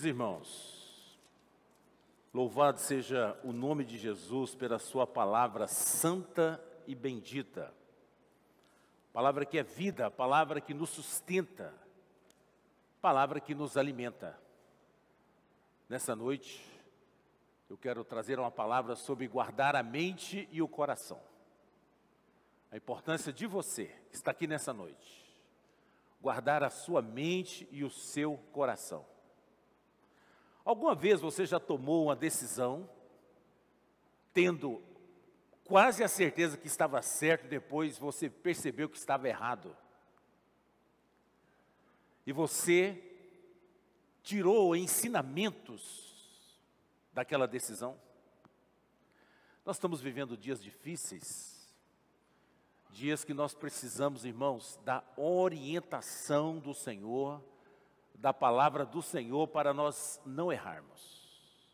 Irmãos, louvado seja o nome de Jesus pela sua palavra santa e bendita. Palavra que é vida, palavra que nos sustenta, palavra que nos alimenta. Nessa noite, eu quero trazer uma palavra sobre guardar a mente e o coração. A importância de você, que está aqui nessa noite, guardar a sua mente e o seu coração. Alguma vez você já tomou uma decisão, tendo quase a certeza que estava certo, e depois você percebeu que estava errado? E você tirou ensinamentos daquela decisão? Nós estamos vivendo dias difíceis, dias que nós precisamos, irmãos, da orientação do Senhor, da palavra do Senhor para nós não errarmos.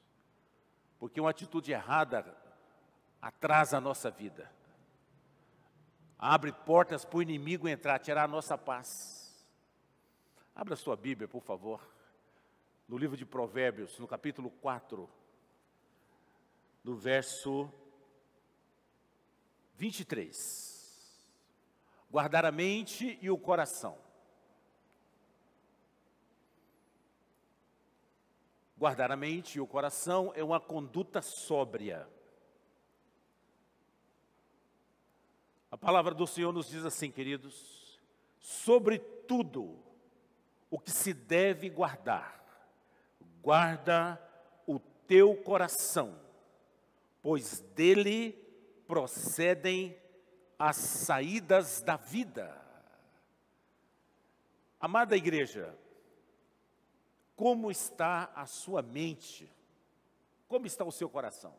Porque uma atitude errada atrasa a nossa vida. Abre portas para o inimigo entrar, tirar a nossa paz. Abra sua Bíblia, por favor, no livro de Provérbios, no capítulo 4, no verso 23. Guardar a mente e o coração. Guardar a mente e o coração é uma conduta sóbria. A palavra do Senhor nos diz assim, queridos: sobre tudo o que se deve guardar, guarda o teu coração, pois dele procedem as saídas da vida. Amada igreja, como está a sua mente? Como está o seu coração?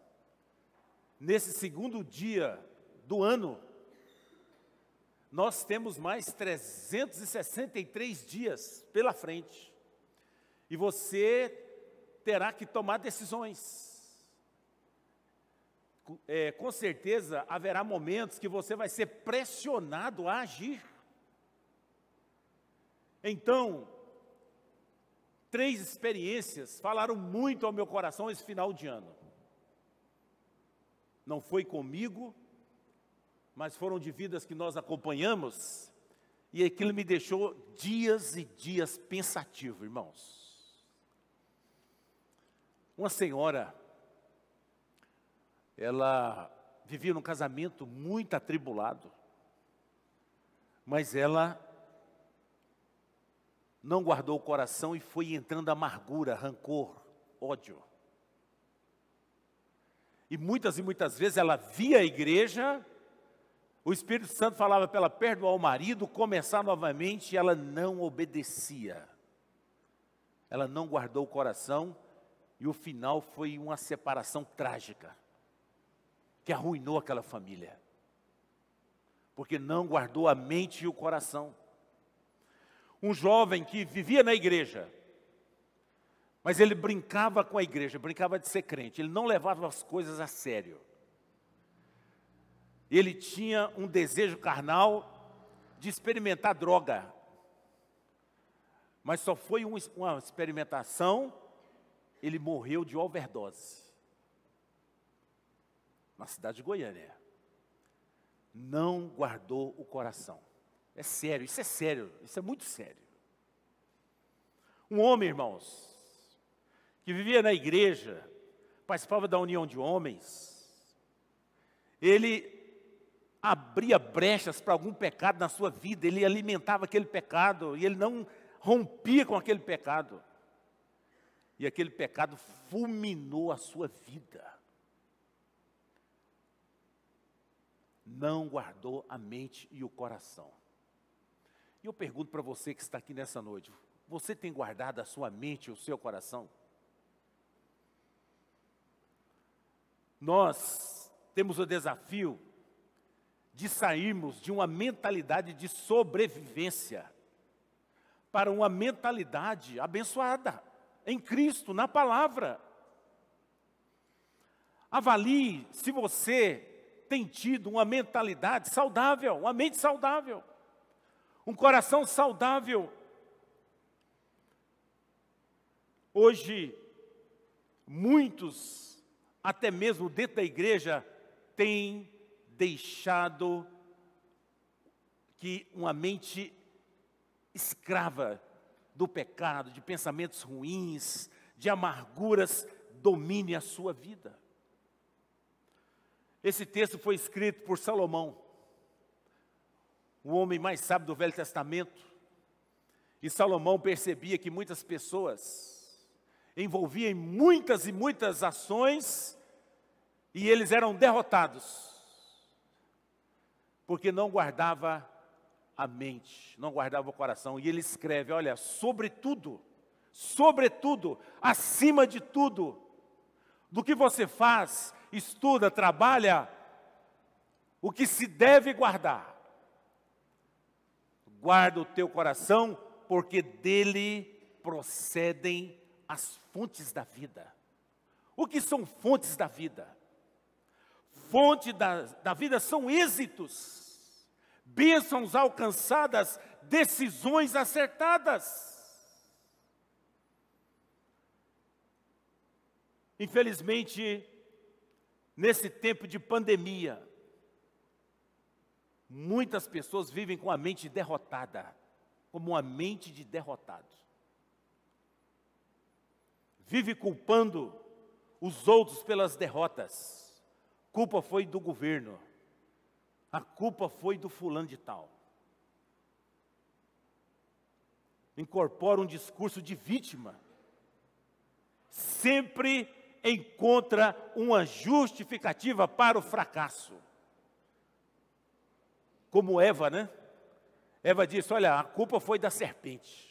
Nesse segundo dia do ano, nós temos mais 363 dias pela frente. E você terá que tomar decisões. Com certeza haverá momentos que você vai ser pressionado a agir. Então, 3 experiências falaram muito ao meu coração esse final de ano. Não foi comigo, mas foram de vidas que nós acompanhamos, e aquilo me deixou dias e dias pensativo, irmãos. Uma senhora, ela vivia num casamento muito atribulado, mas ela não guardou o coração e foi entrando amargura, rancor, ódio. E muitas vezes ela via a igreja, o Espírito Santo falava para ela perdoar o marido, começar novamente, e ela não obedecia. Ela não guardou o coração, e o final foi uma separação trágica, que arruinou aquela família, porque não guardou a mente e o coração. Um jovem que vivia na igreja, mas ele brincava com a igreja, brincava de ser crente, ele não levava as coisas a sério. Ele tinha um desejo carnal de experimentar droga, mas só foi uma experimentação, ele morreu de overdose, na cidade de Goiânia. Não guardou o coração. É sério, isso é muito sério. Um homem, irmãos, que vivia na igreja, participava da união de homens, ele abria brechas para algum pecado na sua vida, ele alimentava aquele pecado, e ele não rompia com aquele pecado. E aquele pecado fulminou a sua vida. Não guardou a mente e o coração. E eu pergunto para você que está aqui nessa noite, você tem guardado a sua mente e o seu coração? Nós temos o desafio de sairmos de uma mentalidade de sobrevivência para uma mentalidade abençoada em Cristo, na palavra. Avalie se você tem tido uma mentalidade saudável, uma mente saudável, um coração saudável. Hoje, muitos, até mesmo dentro da igreja, têm deixado que uma mente escrava do pecado, de pensamentos ruins, de amarguras, domine a sua vida. Esse texto foi escrito por Salomão, o homem mais sábio do Velho Testamento. E Salomão percebia que muitas pessoas envolviam em muitas e muitas ações e eles eram derrotados, porque não guardava a mente, não guardava o coração. E ele escreve, olha, sobretudo, acima de tudo, do que você faz, estuda, trabalha, o que se deve guardar. Guarda o teu coração, porque dele procedem as fontes da vida. O que são fontes da vida? Fonte da vida são êxitos, bênçãos alcançadas, decisões acertadas. Infelizmente, nesse tempo de pandemia, muitas pessoas vivem com a mente derrotada, como uma mente de derrotado. Vive culpando os outros pelas derrotas. Culpa foi do governo, a culpa foi do fulano de tal. Incorpora um discurso de vítima. Sempre encontra uma justificativa para o fracasso. Como Eva, né? Eva disse, olha, a culpa foi da serpente.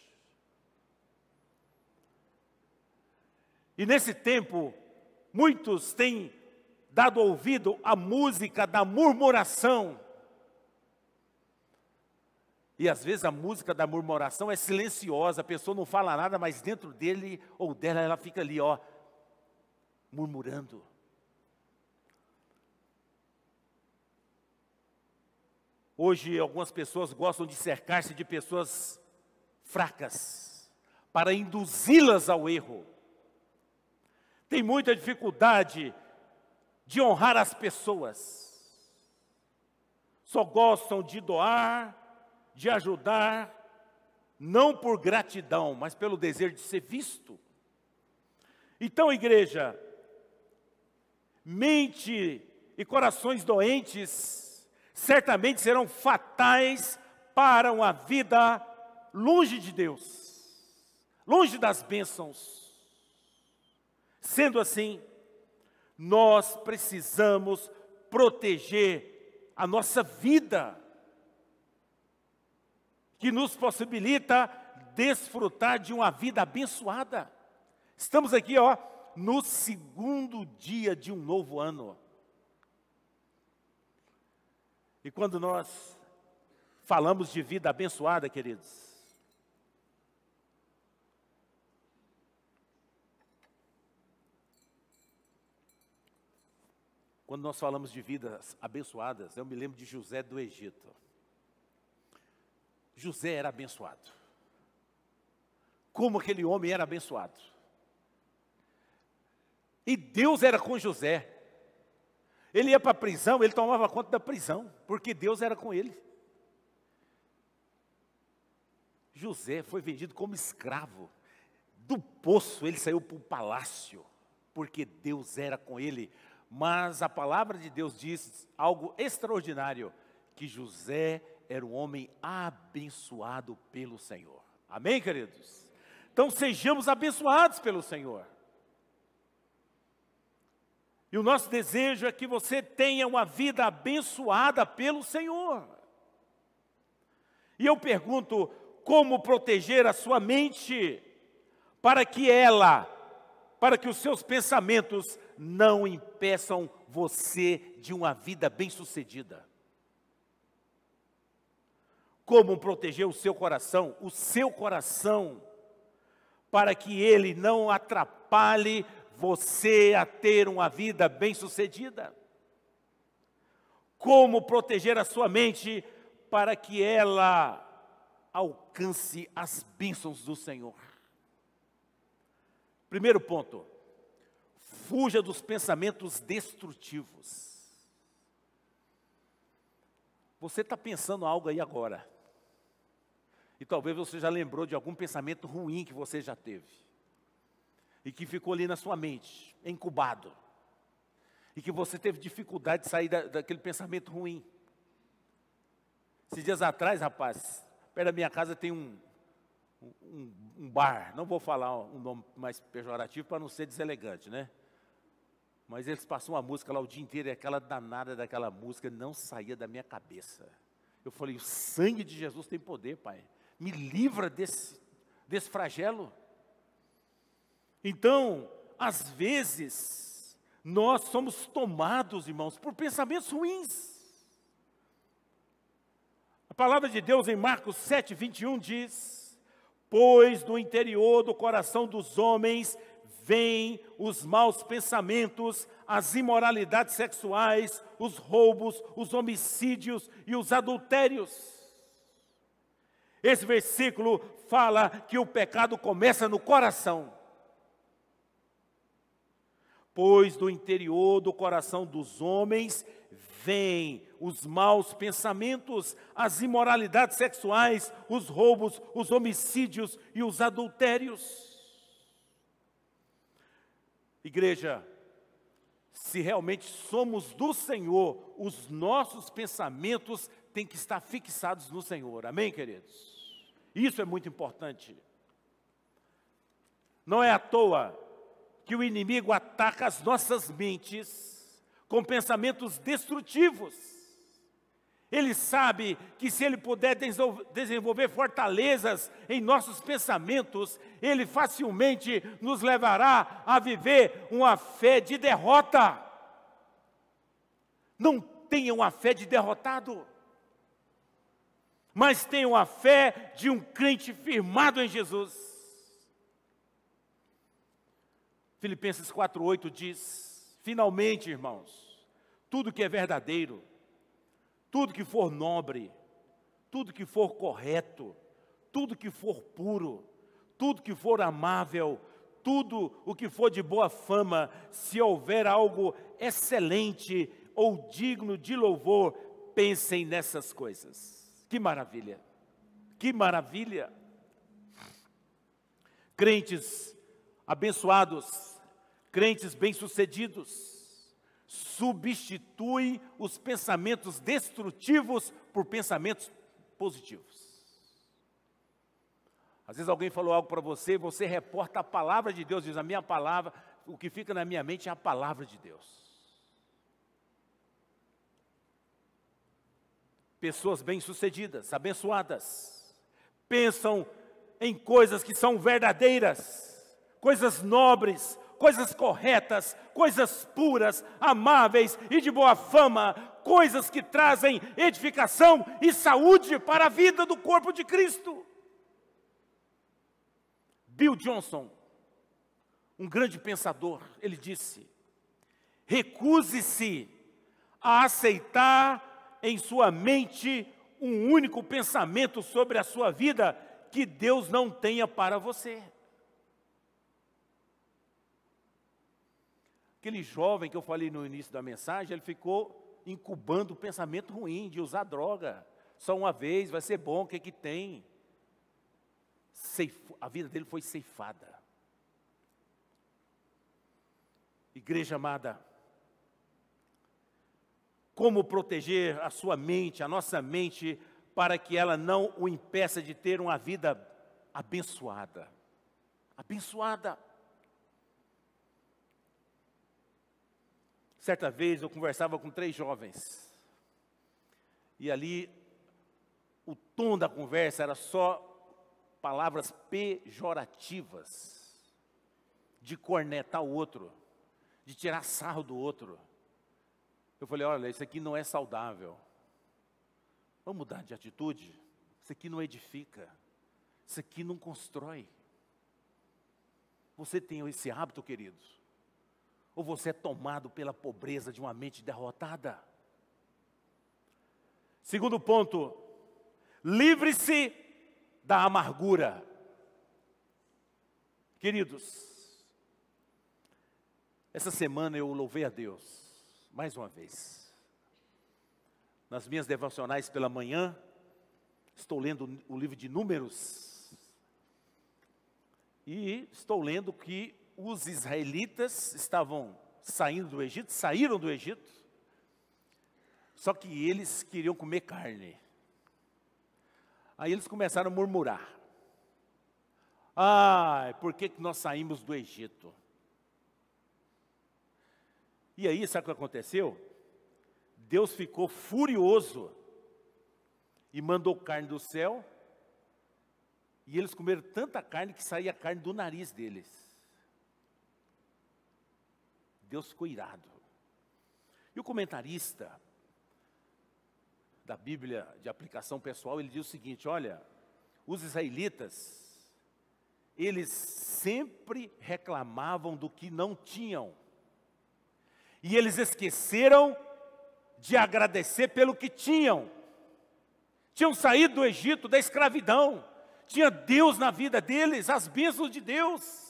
E nesse tempo, muitos têm dado ouvido à música da murmuração. E às vezes a música da murmuração é silenciosa, a pessoa não fala nada, mas dentro dele ou dela ela fica ali, ó, murmurando. Hoje algumas pessoas gostam de cercar-se de pessoas fracas, para induzi-las ao erro. Tem muita dificuldade de honrar as pessoas. Só gostam de doar, de ajudar, não por gratidão, mas pelo desejo de ser visto. Então, igreja, mente e corações doentes certamente serão fatais para uma vida longe de Deus, longe das bênçãos. Sendo assim, nós precisamos proteger a nossa vida, que nos possibilita desfrutar de uma vida abençoada. Estamos aqui, ó, no segundo dia de um novo ano. E quando nós falamos de vida abençoada, queridos, quando nós falamos de vidas abençoadas, eu me lembro de José do Egito. José era abençoado. Como aquele homem era abençoado. E Deus era com José. Ele ia para a prisão, ele tomava conta da prisão, porque Deus era com ele. José foi vendido como escravo. Do poço ele saiu para o palácio, porque Deus era com ele. Mas a palavra de Deus diz algo extraordinário, que José era um homem abençoado pelo Senhor. Amém, queridos? Então sejamos abençoados pelo Senhor. E o nosso desejo é que você tenha uma vida abençoada pelo Senhor. E eu pergunto, como proteger a sua mente para que os seus pensamentos não impeçam você de uma vida bem-sucedida? Como proteger o seu coração, para que ele não atrapalhe você a ter uma vida bem-sucedida? Como proteger a sua mente para que ela alcance as bênçãos do Senhor? Primeiro ponto, fuja dos pensamentos destrutivos. Você está pensando algo aí agora. E talvez você já lembrou de algum pensamento ruim que você já teve. E que ficou ali na sua mente, incubado. E que você teve dificuldade de sair daquele pensamento ruim. Esses dias atrás, rapaz, perto da minha casa tem um bar. Não vou falar um nome mais pejorativo para não ser deselegante, né? Mas eles passam uma música lá o dia inteiro e aquela danada daquela música não saía da minha cabeça. Eu falei, o sangue de Jesus tem poder, Pai. Me livra desse flagelo. Então, às vezes, nós somos tomados, irmãos, por pensamentos ruins. A palavra de Deus em Marcos 7, 21 diz, pois do interior do coração dos homens vêm os maus pensamentos, as imoralidades sexuais, os roubos, os homicídios e os adultérios. Esse versículo fala que o pecado começa no coração. Pois do interior do coração dos homens vêm os maus pensamentos, as imoralidades sexuais, os roubos, os homicídios e os adultérios. Igreja, se realmente somos do Senhor, os nossos pensamentos têm que estar fixados no Senhor. Amém, queridos? Isso é muito importante. Não é à toa que o inimigo ataca as nossas mentes com pensamentos destrutivos. Ele sabe que se ele puder desenvolver fortalezas em nossos pensamentos, ele facilmente nos levará a viver uma fé de derrota. Não tenha uma fé de derrotado, mas tenha uma fé de um crente firmado em Jesus. Filipenses 4:8 diz, finalmente, irmãos, tudo que é verdadeiro, tudo que for nobre, tudo que for correto, tudo que for puro, tudo que for amável, tudo o que for de boa fama, se houver algo excelente ou digno de louvor, pensem nessas coisas. Que maravilha! Que maravilha! Crentes abençoados, crentes bem-sucedidos, substitui os pensamentos destrutivos por pensamentos positivos. Às vezes alguém falou algo para você, você reporta a palavra de Deus, diz, a minha palavra, o que fica na minha mente é a palavra de Deus. Pessoas bem-sucedidas, abençoadas, pensam em coisas que são verdadeiras, coisas nobres, coisas corretas, coisas puras, amáveis e de boa fama, coisas que trazem edificação e saúde para a vida do corpo de Cristo. Bill Johnson, um grande pensador, ele disse, recuse-se a aceitar em sua mente um único pensamento sobre a sua vida que Deus não tenha para você. Aquele jovem que eu falei no início da mensagem, ele ficou incubando o pensamento ruim de usar droga. Só uma vez, vai ser bom, o que tem? A vida dele foi ceifada. Igreja amada, como proteger a sua mente, a nossa mente, para que ela não o impeça de ter uma vida abençoada? Abençoada. Certa vez eu conversava com 3 jovens, e ali o tom da conversa era só palavras pejorativas, de cornetar o outro, de tirar sarro do outro. Eu falei, olha, isso aqui não é saudável, vamos mudar de atitude, isso aqui não edifica, isso aqui não constrói. Você tem esse hábito, queridos? Ou você é tomado pela pobreza de uma mente derrotada? Segundo ponto, livre-se da amargura. Queridos, Essa semana eu louvei a Deus, mais uma vez. Nas minhas devocionais pela manhã, estou lendo o livro de Números. E estou lendo que os israelitas estavam saíram do Egito, só que eles queriam comer carne. Aí eles começaram a murmurar. Por que nós saímos do Egito? E aí, sabe o que aconteceu? Deus ficou furioso e mandou carne do céu. E eles comeram tanta carne que saía carne do nariz deles. Deus ficou irado. E o comentarista da Bíblia de aplicação pessoal, ele diz o seguinte: olha, os israelitas, eles sempre reclamavam do que não tinham. E eles esqueceram de agradecer pelo que tinham. Tinham saído do Egito, da escravidão. Tinha Deus na vida deles, as bênçãos de Deus.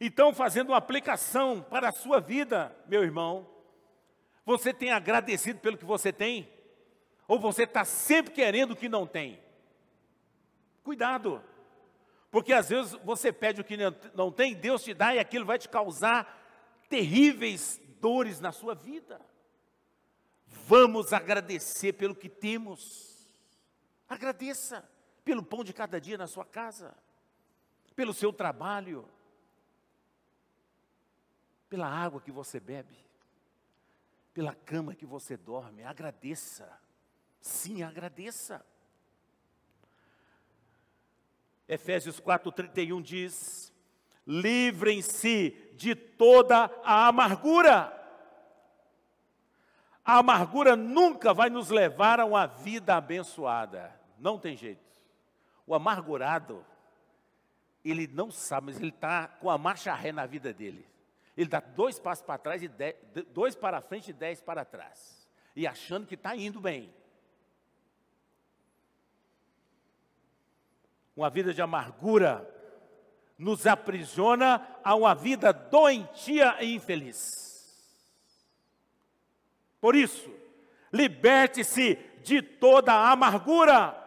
Então, fazendo uma aplicação para a sua vida, meu irmão, você tem agradecido pelo que você tem? Ou você está sempre querendo o que não tem? Cuidado, porque às vezes você pede o que não tem, Deus te dá e aquilo vai te causar terríveis dores na sua vida. Vamos agradecer pelo que temos. Agradeça pelo pão de cada dia na sua casa, pelo seu trabalho, pela água que você bebe, pela cama que você dorme. Agradeça. Sim, agradeça. Efésios 4:31 diz: livrem-se de toda a amargura. A amargura nunca vai nos levar a uma vida abençoada. Não tem jeito. O amargurado, ele não sabe, mas ele está com a marcha ré na vida dele. Ele dá 2 passos para trás, 2 para frente e 10 para trás. E achando que está indo bem. Uma vida de amargura nos aprisiona a uma vida doentia e infeliz. Por isso, liberte-se de toda a amargura.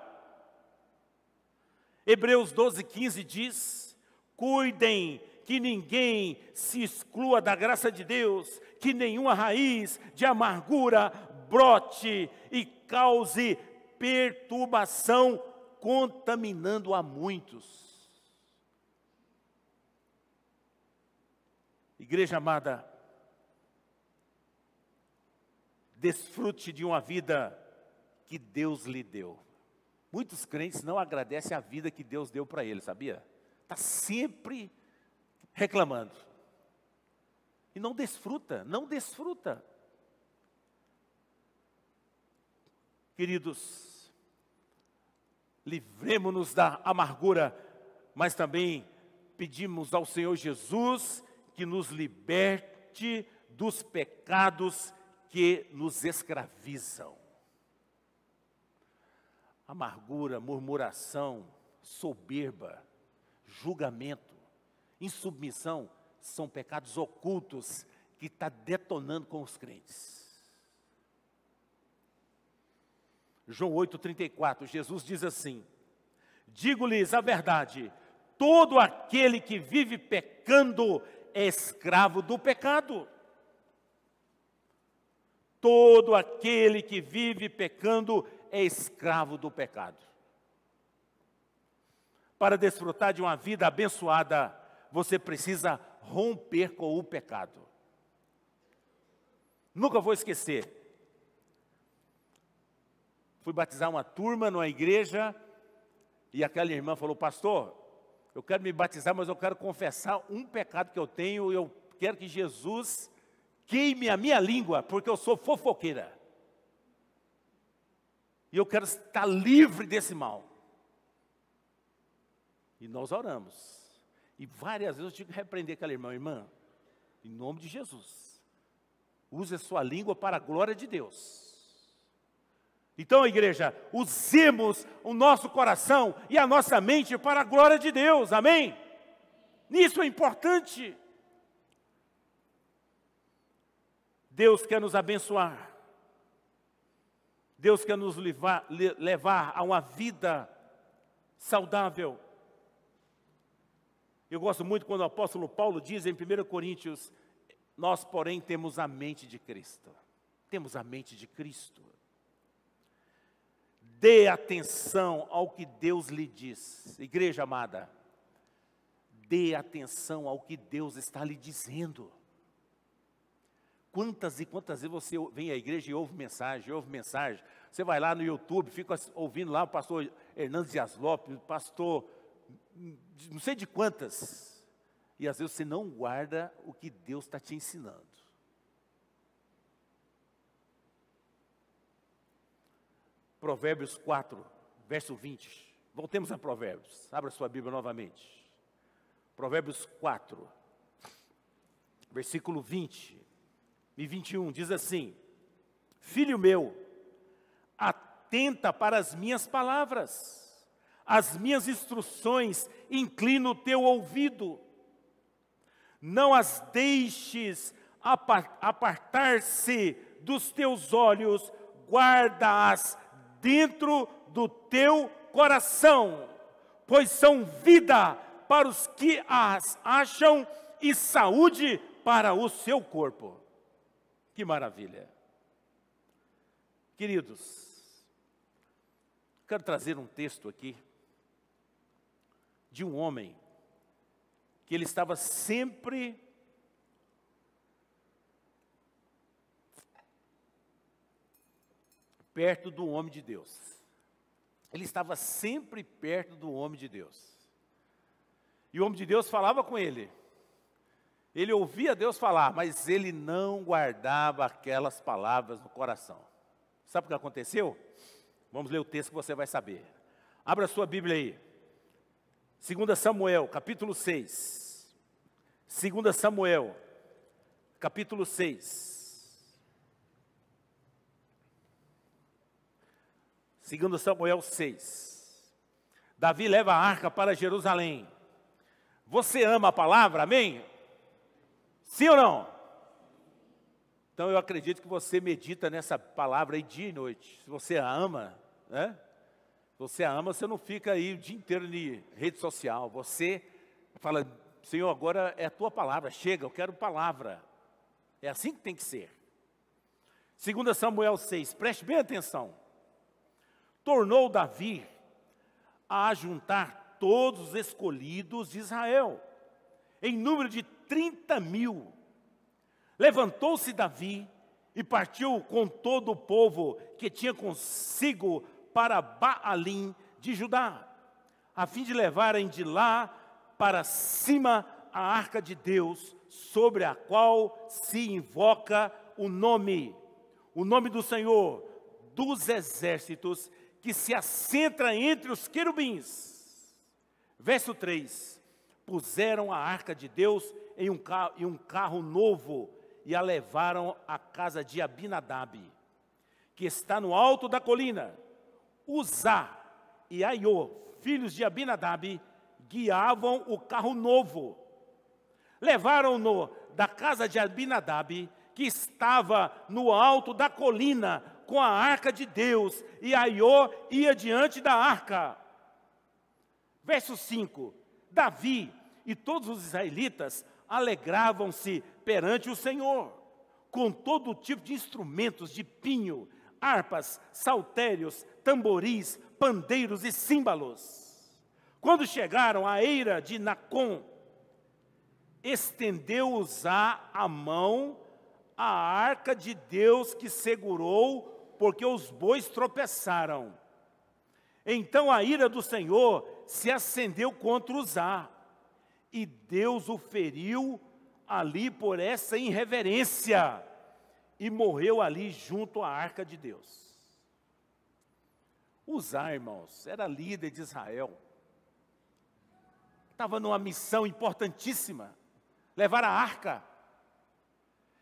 Hebreus 12:15 diz: cuidem que ninguém se exclua da graça de Deus, que nenhuma raiz de amargura brote e cause perturbação, contaminando a muitos. Igreja amada, desfrute de uma vida que Deus lhe deu. Muitos crentes não agradecem a vida que Deus deu para eles, sabia? Está sempre reclamando. E não desfruta. Queridos, livremo-nos da amargura, mas também pedimos ao Senhor Jesus que nos liberte dos pecados que nos escravizam. Amargura, murmuração, soberba, julgamento, insubmissão são pecados ocultos que está detonando com os crentes. João 8:34, Jesus diz assim: digo-lhes a verdade, todo aquele que vive pecando é escravo do pecado. Todo aquele que vive pecando é escravo do pecado. Para desfrutar de uma vida abençoada, você precisa romper com o pecado. Nunca vou esquecer. Fui batizar uma turma numa igreja e aquela irmã falou: pastor, eu quero me batizar, mas eu quero confessar um pecado que eu tenho e eu quero que Jesus queime a minha língua, porque eu sou fofoqueira. E eu quero estar livre desse mal. E nós oramos. E várias vezes eu tive que repreender aquela irmã, em nome de Jesus, use a sua língua para a glória de Deus. Então, igreja, usemos o nosso coração e a nossa mente para a glória de Deus, amém? Isso é importante. Deus quer nos abençoar. Deus quer nos levar a uma vida saudável. Eu gosto muito quando o apóstolo Paulo diz em 1 Coríntios, nós, porém, temos a mente de Cristo. Temos a mente de Cristo. Dê atenção ao que Deus lhe diz. Igreja amada, dê atenção ao que Deus está lhe dizendo. Quantas e quantas vezes você vem à igreja e ouve mensagem. Você vai lá no YouTube, fica ouvindo lá o pastor Hernandes Dias Lopes, pastor, não sei de quantas. E às vezes você não guarda o que Deus está te ensinando. Provérbios 4, verso 20. Voltemos a Provérbios. Abra sua Bíblia novamente. Provérbios 4, versículo 20 e 21, diz assim: Filho meu, atenta para as minhas palavras, as minhas instruções, inclina o teu ouvido. Não as deixes apartar-se dos teus olhos, guarda-as dentro do teu coração, pois são vida para os que as acham e saúde para o seu corpo. Que maravilha! Queridos, quero trazer um texto aqui de um homem que ele estava sempre perto do homem de Deus. Ele estava sempre perto do homem de Deus. E o homem de Deus falava com ele. Ele ouvia Deus falar, mas ele não guardava aquelas palavras no coração. Sabe o que aconteceu? Vamos ler o texto que você vai saber. Abra sua Bíblia aí. 2 Samuel, capítulo 6. 2 Samuel, capítulo 6. 2 Samuel 6. Davi leva a arca para Jerusalém. Você ama a palavra, amém? Sim ou não? Então eu acredito que você medita nessa palavra aí dia e noite. Se você a ama, né? Se você a ama, você não fica aí o dia inteiro em rede social. Você fala, Senhor, agora é a tua palavra, chega, eu quero palavra. É assim que tem que ser. 2 Samuel 6, preste bem atenção. Tornou Davi a ajuntar todos os escolhidos de Israel, em número de 30.000. Levantou-se Davi e partiu com todo o povo que tinha consigo para Baalim de Judá, a fim de levarem de lá para cima a arca de Deus, sobre a qual se invoca o nome do Senhor dos exércitos, que se assenta entre os querubins. Verso 3. Puseram a arca de Deus em um carro novo e a levaram à casa de Abinadab, que está no alto da colina. Uzá e Aiô, filhos de Abinadab, guiavam o carro novo. Levaram-no da casa de Abinadab, que estava no alto da colina, com a arca de Deus, e Aiô ia diante da arca. Verso 5. Davi e todos os israelitas alegravam-se perante o Senhor, com todo tipo de instrumentos de pinho, harpas, saltérios, tamboris, pandeiros e símbalos. Quando chegaram à eira de Nacon, estendeu Uzá a mão à arca de Deus que segurou, porque os bois tropeçaram. Então a ira do Senhor se acendeu contra Uzá, e Deus o feriu ali por essa irreverência, e morreu ali junto à arca de Deus. Uzá, irmãos, era líder de Israel. Estava numa missão importantíssima, levar a arca.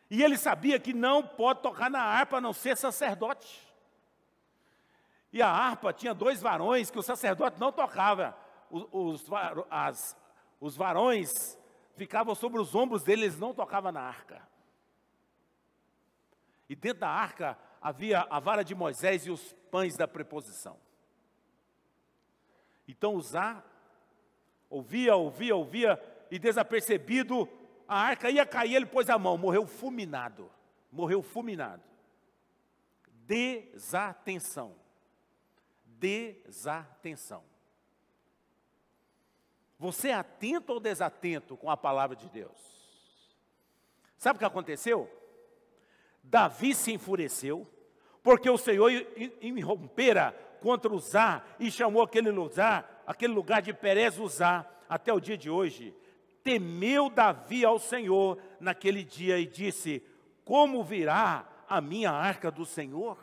E ele sabia que não pode tocar na harpa a não ser sacerdote. E a harpa tinha 2 varões que o sacerdote não tocava. Os varões ficavam sobre os ombros deles, eles não tocavam na arca. E dentro da arca havia a vara de Moisés e os pães da preposição. Então Uzá ouvia, e desapercebido, a arca ia cair, ele pôs a mão, morreu fulminado. Morreu fulminado. Desatenção. Desatenção. Você é atento ou desatento com a palavra de Deus? Sabe o que aconteceu? Davi se enfureceu, porque o Senhor irrompera contra Uzá e chamou aquele lugar de Perez Uzá, até o dia de hoje. Temeu Davi ao Senhor naquele dia e disse: como virá a minha arca do Senhor?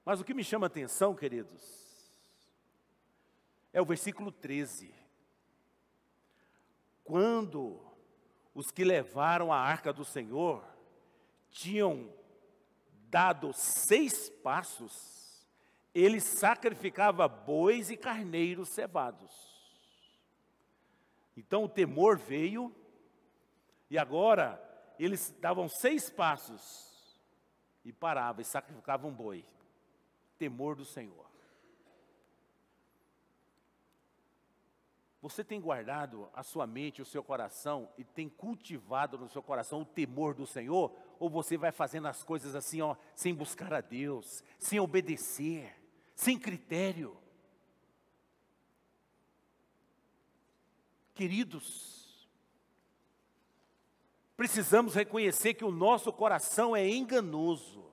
Mas o que me chama a atenção, queridos, é o versículo 13. Quando os que levaram a arca do Senhor tinham dado 6 passos, ele sacrificava bois e carneiros cevados. Então o temor veio, e agora eles davam 6 passos e paravam e sacrificavam um boi. Temor do Senhor. Você tem guardado a sua mente, o seu coração, e tem cultivado no seu coração o temor do Senhor? Ou você vai fazendo as coisas assim, sem buscar a Deus, sem obedecer, sem critério? Queridos, precisamos reconhecer que o nosso coração é enganoso.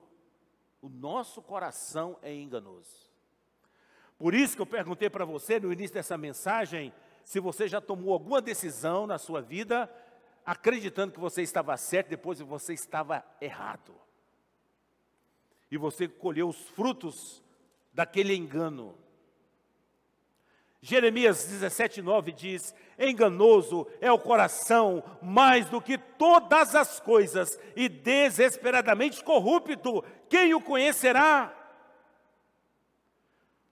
O nosso coração é enganoso. Por isso que eu perguntei para você no início dessa mensagem, se você já tomou alguma decisão na sua vida, acreditando que você estava certo, depois você estava errado. E você colheu os frutos daquele engano. Jeremias 17:9 diz: enganoso é o coração mais do que todas as coisas, e desesperadamente corrupto, quem o conhecerá?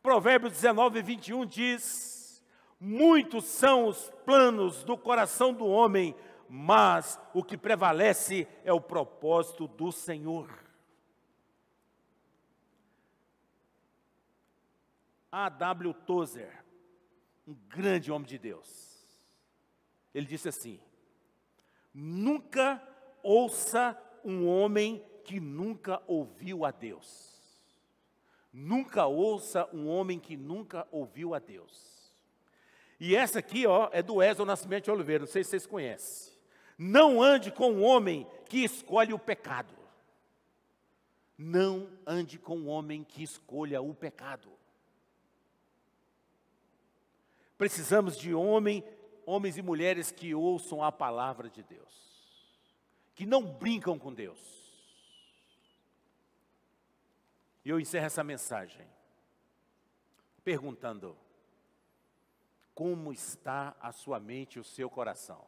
Provérbios 19:21 diz: muitos são os planos do coração do homem, mas o que prevalece é o propósito do Senhor. A.W. Tozer, um grande homem de Deus, ele disse assim: nunca ouça um homem que nunca ouviu a Deus. Nunca ouça um homem que nunca ouviu a Deus. E essa aqui, é do Wesley Nascimento de Oliveira, não sei se vocês conhecem. Não ande com um homem que escolhe o pecado. Não ande com um homem que escolha o pecado. Precisamos de homens e mulheres que ouçam a palavra de Deus, que não brincam com Deus. E eu encerro essa mensagem perguntando: como está a sua mente e o seu coração?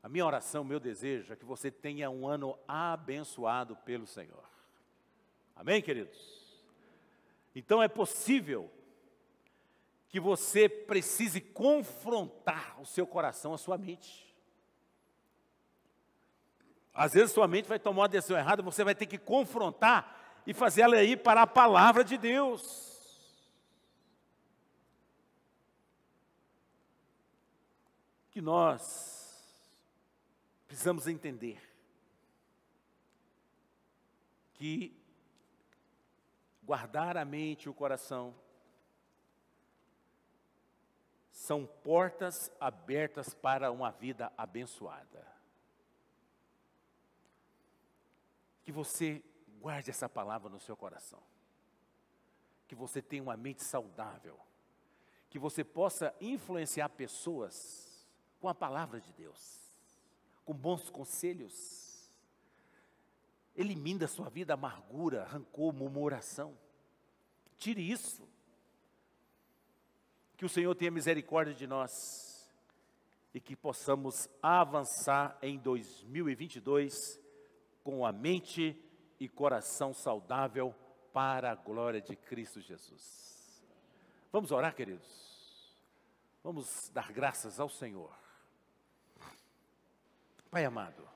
A minha oração, meu desejo é que você tenha um ano abençoado pelo Senhor. Amém, queridos? Então é possível que você precise confrontar o seu coração, a sua mente. Às vezes sua mente vai tomar uma decisão errada, você vai ter que confrontar e fazer ela ir para a palavra de Deus. Que nós precisamos entender que guardar a mente e o coração são portas abertas para uma vida abençoada. Que você guarde essa palavra no seu coração. Que você tenha uma mente saudável. Que você possa influenciar pessoas com a palavra de Deus. Com bons conselhos. Elimine da sua vida amargura, rancor, murmuração. Tire isso. Que o Senhor tenha misericórdia de nós. E que possamos avançar em 2022 com a mente e coração saudável para a glória de Cristo Jesus. Vamos orar, queridos? Vamos dar graças ao Senhor. Pai amado,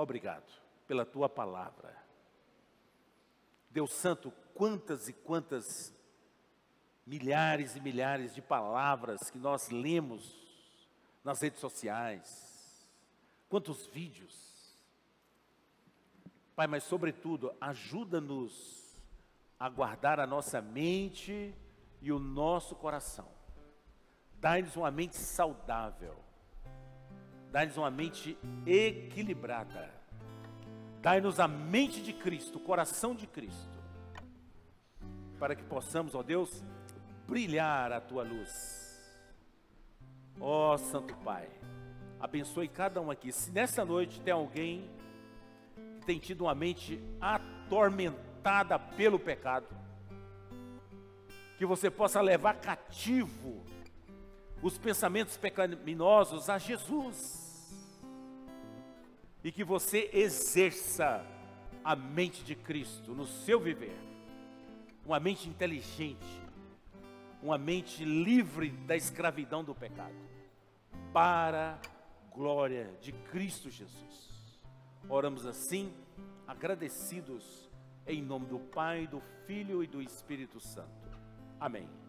obrigado pela tua palavra. Deus Santo, quantas e quantas milhares e milhares de palavras que nós lemos nas redes sociais, quantos vídeos. Pai, mas sobretudo, ajuda-nos a guardar a nossa mente e o nosso coração. Dai-nos uma mente saudável, dai-nos uma mente equilibrada, dai-nos a mente de Cristo, o coração de Cristo, para que possamos, ó Deus, brilhar a tua luz. Ó Santo Pai, abençoe cada um aqui. Se nessa noite tem alguém que tem tido uma mente atormentada pelo pecado, que você possa levar cativo os pensamentos pecaminosos a Jesus, e que você exerça a mente de Cristo no seu viver, uma mente inteligente, uma mente livre da escravidão do pecado, para a glória de Cristo Jesus. Oramos assim, agradecidos, em nome do Pai, do Filho e do Espírito Santo. Amém.